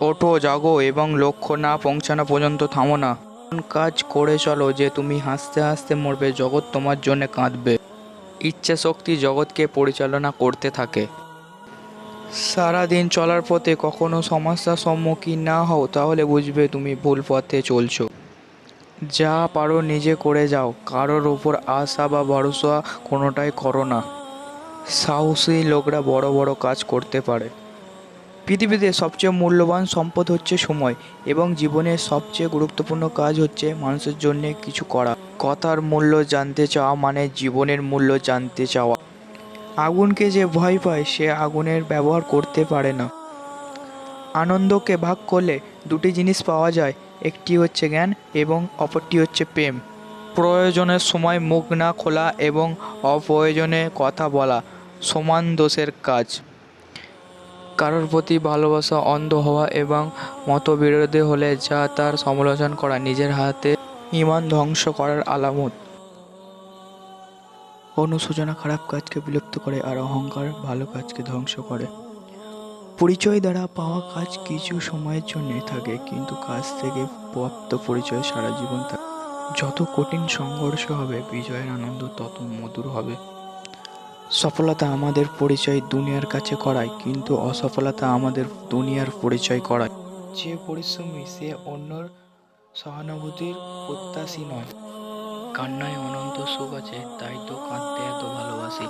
ওঠো, জাগো এবং লক্ষ্য না পৌঁছানো পর্যন্ত থামো না। এমন কাজ করে চলো যে তুমি হাসতে হাসতে মরবে, জগৎ তোমার জন্য কাঁদবে। ইচ্ছা শক্তি জগৎকে পরিচালনা করতে থাকে। সারা দিন চলার পথে কখনো সমস্যার সম্মুখীন না হও, তাহলে বুঝবে তুমি ভুল পথে চলছো। যা পারো নিজে করে যাও, কারোর ওপর আশা বা ভরসা কোনোটাই করো না। সাহসী লোকরা বড় বড় কাজ করতে পারে। পৃথিবীতে সবচেয়ে মূল্যবান সম্পদ হচ্ছে সময়, এবং জীবনের সবচেয়ে গুরুত্বপূর্ণ কাজ হচ্ছে মানুষের জন্য কিছু করা। কথার মূল্য জানতে চাওয়া মানে জীবনের মূল্য জানতে চাওয়া। আগুনকে যে ভয় পায় সে আগুনের ব্যবহার করতে পারে না। আনন্দকে ভাগ করলে দুটি জিনিস পাওয়া যায়, একটি হচ্ছে জ্ঞান এবং অপরটি হচ্ছে প্রেম। প্রয়োজনের সময় মুখ না খোলা এবং অপ্রয়োজনে কথা বলা সমান দোষের কাজ। কারোর প্রতি ভালোবাসা অন্ধ হওয়া এবং মতবিরোধী হলে যা তার সমালোচনা করা নিজের হাতে ঈমান ধ্বংস করার আলামত। অনুশোচনা খারাপ কাজকে বিলুপ্ত করে আর অহংকার ভালো কাজকে ধ্বংস করে। পরিচয় দ্বারা পাওয়া কাজ কিছু সময়ের জন্য থাকে, কিন্তু কাজ থেকে প্রাপ্ত পরিচয় সারা জীবন থাকে। যত কঠিন সংঘর্ষ হবে বিজয়ের আনন্দ তত মধুর হবে। সফলতা আমাদের পরিচয় দুনিয়ার কাছে করায়, কিন্তু অসফলতা আমাদের দুনিয়ার পরিচয় করায়। যে পরিশ্রমী সে অন্যর সহানুভূতির প্রত্যাশী নয়। কান্নায় অনন্ত সুখ আছে, তাই তো কাঁদতে এত ভালোবাসি।